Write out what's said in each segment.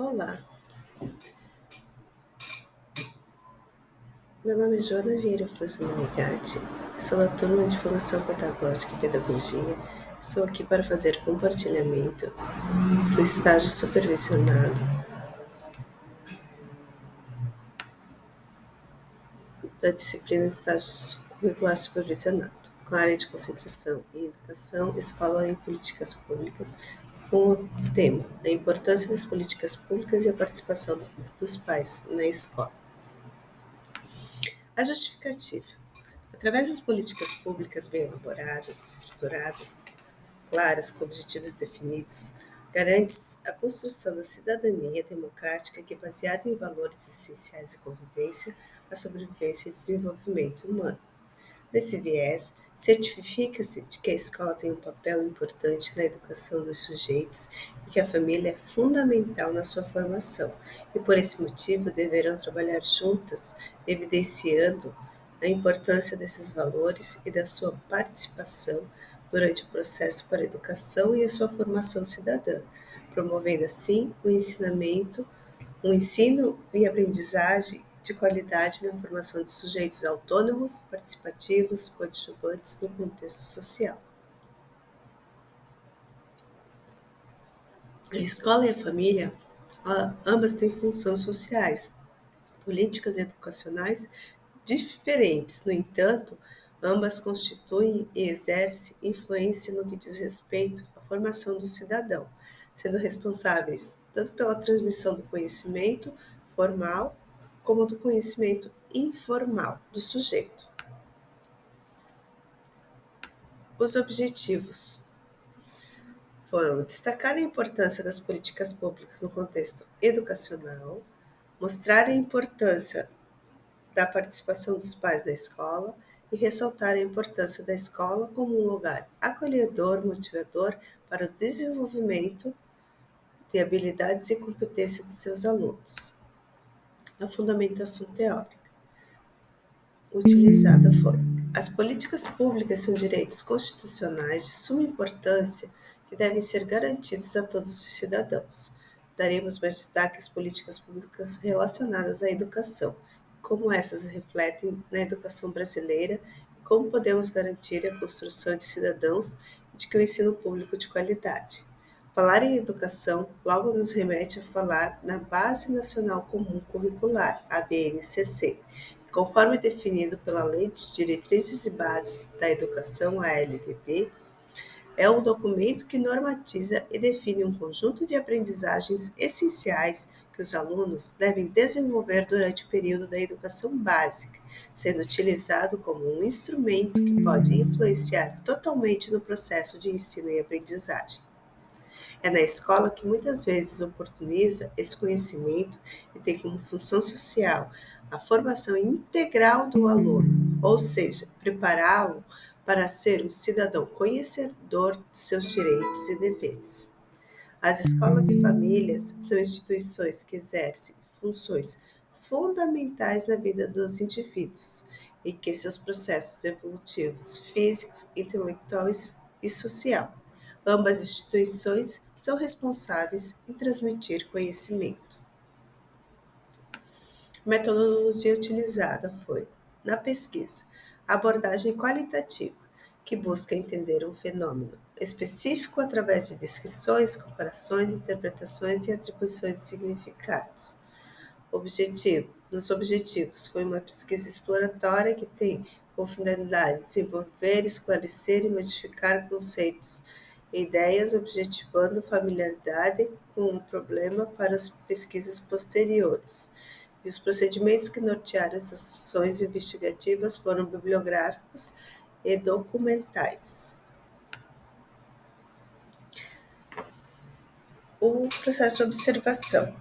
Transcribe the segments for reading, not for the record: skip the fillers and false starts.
Olá, meu nome é Joana Vieira França Menegatti, sou da turma de Formação Pedagógica e Pedagogia. Estou aqui para fazer compartilhamento do estágio supervisionado da disciplina Estágio Curricular Supervisionado, com a área de concentração em Educação, Escola e Políticas Públicas, com o tema A Importância das Políticas Públicas e a Participação dos Pais na Escola. A justificativa. Através das políticas públicas bem elaboradas, estruturadas, claras, com objetivos definidos, garante-se a construção da cidadania democrática que é baseada em valores essenciais de convivência, a sobrevivência e desenvolvimento humano. Nesse viés, certifica-se de que a escola tem um papel importante na educação dos sujeitos e que a família é fundamental na sua formação, e por esse motivo deverão trabalhar juntas, evidenciando a importância desses valores e da sua participação durante o processo para a educação e a sua formação cidadã, promovendo assim o ensino e aprendizagem de qualidade na formação de sujeitos autônomos, participativos, coadjuvantes no contexto social. A escola e a família, ambas têm funções sociais, políticas e educacionais diferentes. No entanto, ambas constituem e exercem influência no que diz respeito à formação do cidadão, sendo responsáveis tanto pela transmissão do conhecimento formal como do conhecimento informal do sujeito. Os objetivos foram destacar a importância das políticas públicas no contexto educacional, mostrar a importância da participação dos pais na escola e ressaltar a importância da escola como um lugar acolhedor, motivador para o desenvolvimento de habilidades e competências de seus alunos. A fundamentação teórica utilizada foi: as políticas públicas são direitos constitucionais de suma importância que devem ser garantidos a todos os cidadãos. Daremos mais destaque às políticas públicas relacionadas à educação, como essas refletem na educação brasileira e como podemos garantir a construção de cidadãos e de que o ensino público de qualidade. Falar em educação logo nos remete a falar na Base Nacional Comum Curricular, a BNCC, conforme definido pela Lei de Diretrizes e Bases da Educação, a LDB, é um documento que normatiza e define um conjunto de aprendizagens essenciais que os alunos devem desenvolver durante o período da educação básica, sendo utilizado como um instrumento que pode influenciar totalmente no processo de ensino e aprendizagem. É na escola que muitas vezes oportuniza esse conhecimento e tem como função social a formação integral do aluno, ou seja, prepará-lo para ser um cidadão conhecedor de seus direitos e deveres. As escolas e famílias são instituições que exercem funções fundamentais na vida dos indivíduos e que seus processos evolutivos físicos, intelectuais e social. Ambas instituições são responsáveis em transmitir conhecimento. A metodologia utilizada foi, na pesquisa, a abordagem qualitativa, que busca entender um fenômeno específico através de descrições, comparações, interpretações e atribuições de significados. Nos objetivos, foi uma pesquisa exploratória que tem como finalidade desenvolver, esclarecer e modificar conceitos e ideias, objetivando familiaridade com o problema para as pesquisas posteriores. E os procedimentos que nortearam essas ações investigativas foram bibliográficos e documentais. O processo de observação.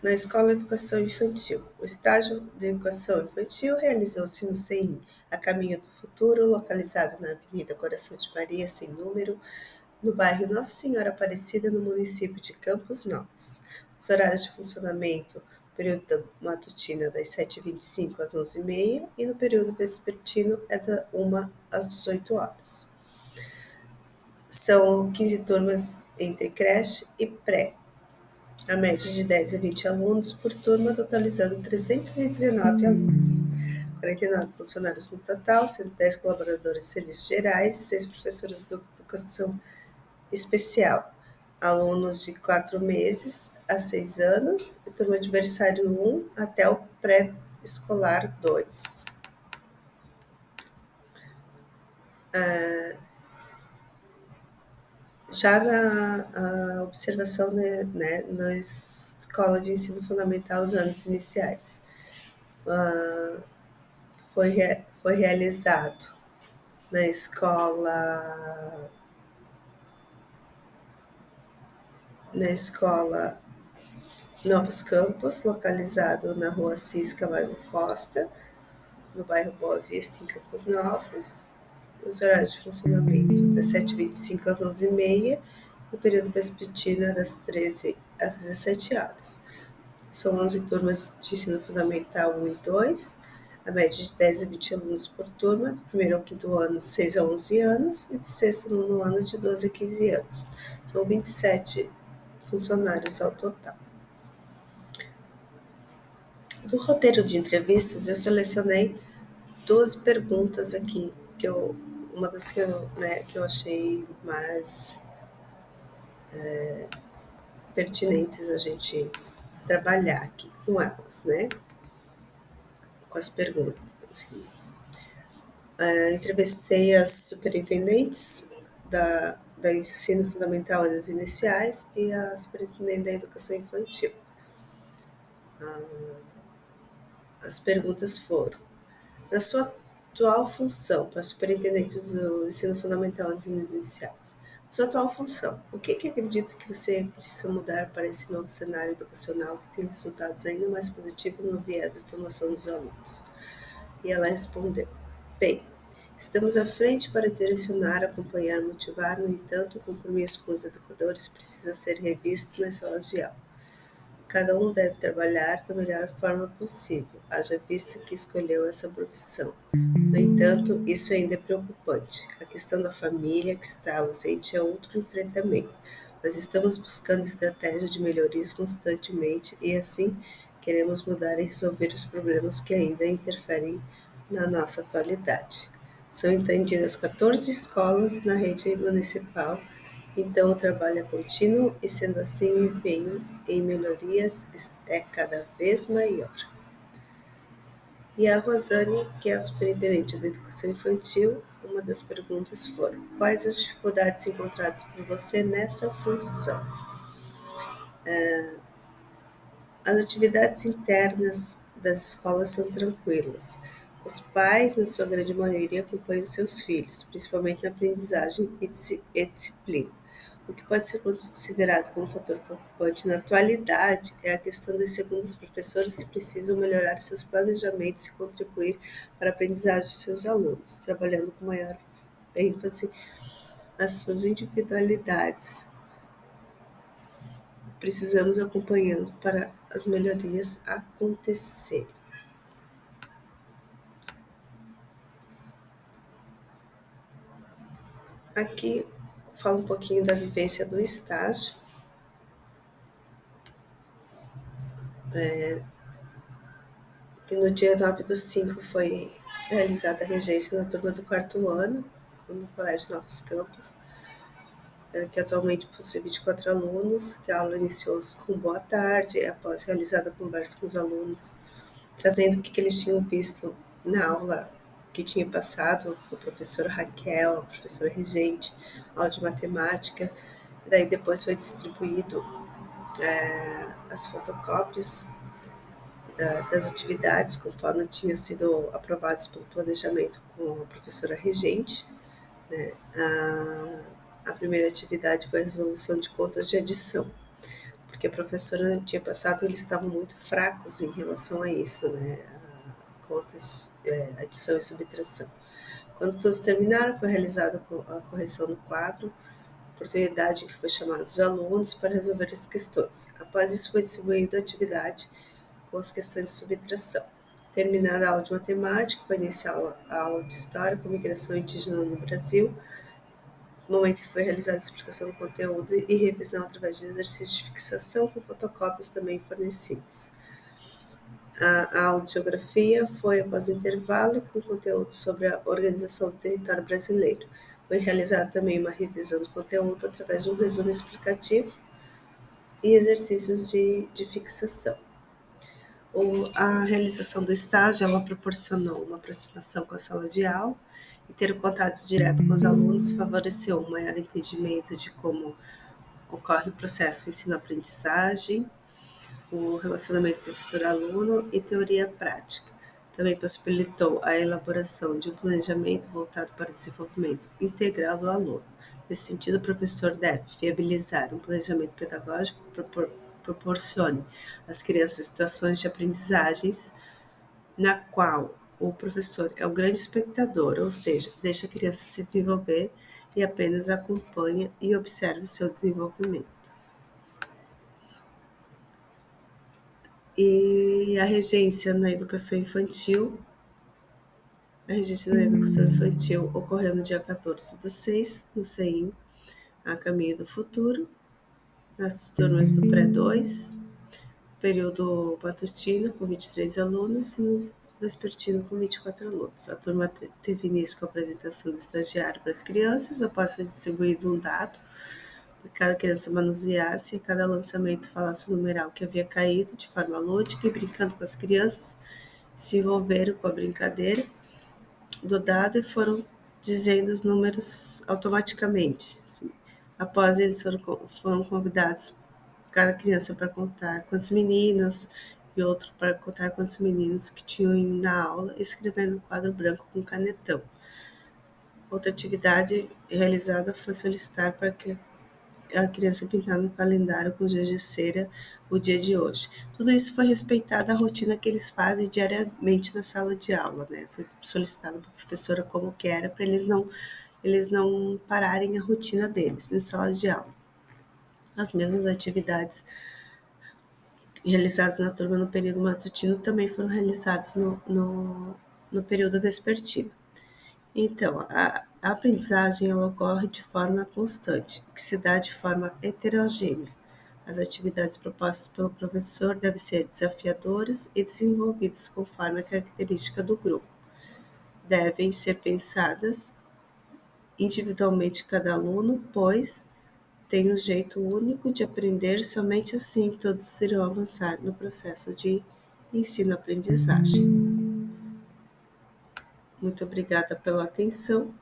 Na Escola de Educação Infantil. O estágio de educação infantil realizou-se no CEIM, a Caminho do Futuro, localizado na Avenida Coração de Maria, sem número, no bairro Nossa Senhora Aparecida, no município de Campos Novos. Os horários de funcionamento: período da matutina das 7h25 às 11h30 e no período vespertino é da 1 às 18 horas. São 15 turmas entre creche e pré. a média de 10 a 20 alunos por turma, totalizando 319 alunos. 49 funcionários no total, sendo 10 colaboradores de serviços gerais e 6 professores de educação especial. Alunos de 4 meses a 6 anos, e turma de berçário 1 até o pré-escolar 2. Já na observação, né, na escola de ensino fundamental, os anos iniciais, foi realizado na escola Novos Campos, localizado na rua Assis Camargo Costa, no bairro Boa Vista, em Campos Novos. Os horários de funcionamento das 7h25 às 11h30, o período vespertino das 13 às 17 horas. São 11 turmas de ensino fundamental 1 e 2, a média de 10 a 20 alunos por turma, do primeiro ao quinto ano, 6 a 11 anos, e do sexto ao nono ano, de 12 a 15 anos. São 27 funcionários ao total. Do roteiro de entrevistas, eu selecionei 12 perguntas aqui, uma das que eu achei mais pertinentes a gente trabalhar aqui com elas, né? Com as perguntas. Entrevistei as superintendentes da ensino fundamental e das iniciais e a superintendente da educação infantil. As perguntas foram: na sua atual função, para superintendentes do ensino fundamental e das iniciais, sua atual função, o que acredita que você precisa mudar para esse novo cenário educacional que tem resultados ainda mais positivos no viés da formação dos alunos? E ela respondeu: bem, estamos à frente para direcionar, acompanhar, motivar, no entanto, o compromisso com os educadores precisa ser revisto nas salas de aula. Cada um deve trabalhar da melhor forma possível, haja vista que escolheu essa profissão. No entanto, isso ainda é preocupante. A questão da família que está ausente é outro enfrentamento, mas estamos buscando estratégias de melhorias constantemente e, assim, queremos mudar e resolver os problemas que ainda interferem na nossa atualidade. São entendidas 14 escolas na rede municipal, então o trabalho é contínuo e, sendo assim, o empenho em melhorias é cada vez maior. E a Rosane, que é a superintendente da educação infantil, uma das perguntas foram: quais as dificuldades encontradas por você nessa função? As atividades internas das escolas são tranquilas. Os pais, na sua grande maioria, acompanham seus filhos, principalmente na aprendizagem e disciplina. O que pode ser considerado como um fator preocupante na atualidade é a questão das segundas professores que precisam melhorar seus planejamentos e contribuir para a aprendizagem de seus alunos, trabalhando com maior ênfase as suas individualidades. Precisamos acompanhando para as melhorias acontecerem. Aqui falo um pouquinho da vivência do estágio. Que no dia 9/5 foi realizada a regência na turma do quarto ano, no Colégio Novos Campos, que atualmente possui 24 alunos, que a aula iniciou com boa tarde, após realizada a conversa com os alunos, trazendo o que eles tinham visto na aula que tinha passado com a professora Raquel, a professora regente, aula de matemática. Daí depois foi distribuído as fotocópias das atividades, conforme tinha sido aprovadas pelo planejamento com a professora regente. Né? A primeira atividade foi a resolução de contas de adição, porque a professora tinha passado, eles estavam muito fracos em relação a isso, né? Contas, adição e subtração. Quando todos terminaram, foi realizada a correção do quadro, oportunidade em que foi chamado os alunos para resolver as questões. Após isso, foi distribuída a atividade com as questões de subtração. Terminada a aula de matemática, foi iniciar a aula de história com migração indígena no Brasil, no momento que foi realizada a explicação do conteúdo e revisão através de exercícios de fixação com fotocópias também fornecidas. A audiografia foi após o intervalo e com conteúdo sobre a organização do território brasileiro. Foi realizada também uma revisão do conteúdo através de um resumo explicativo e exercícios de fixação. A realização do estágio ela proporcionou uma aproximação com a sala de aula e ter o contato direto com os alunos favoreceu um maior entendimento de como ocorre o processo ensino-aprendizagem, o relacionamento professor-aluno e teoria prática. Também possibilitou a elaboração de um planejamento voltado para o desenvolvimento integral do aluno. Nesse sentido, o professor deve viabilizar um planejamento pedagógico que proporcione às crianças situações de aprendizagens na qual o professor é o grande espectador, ou seja, deixa a criança se desenvolver e apenas acompanha e observa o seu desenvolvimento. E a regência na educação infantil. A regência na educação infantil ocorreu no dia 14/6, no CEIM, a Caminho do Futuro, nas turmas do Pré-2, período matutino com 23 alunos e no vespertino com 24 alunos. A turma teve início com a apresentação do estagiário para as crianças, após foi distribuído um dado para cada criança manuseasse e a cada lançamento falasse o numeral que havia caído de forma lúdica e brincando com as crianças, se envolveram com a brincadeira do dado e foram dizendo os números automaticamente. Assim. Após eles foram convidados, cada criança para contar quantos meninos e outro para contar quantos meninos que tinham na aula, escrevendo no quadro branco com canetão. Outra atividade realizada foi solicitar para que a criança pintar no calendário com giz de cera o dia de hoje. Tudo isso foi respeitada a rotina que eles fazem diariamente na sala de aula, né? Foi solicitado para a professora como que era para eles não pararem a rotina deles em sala de aula. As mesmas atividades realizadas na turma no período matutino também foram realizadas no período vespertino. Então, a aprendizagem ela ocorre de forma constante, que se dá de forma heterogênea. As atividades propostas pelo professor devem ser desafiadoras e desenvolvidas conforme a característica do grupo. Devem ser pensadas individualmente cada aluno, pois tem um jeito único de aprender, somente assim todos irão avançar no processo de ensino-aprendizagem. Muito obrigada pela atenção.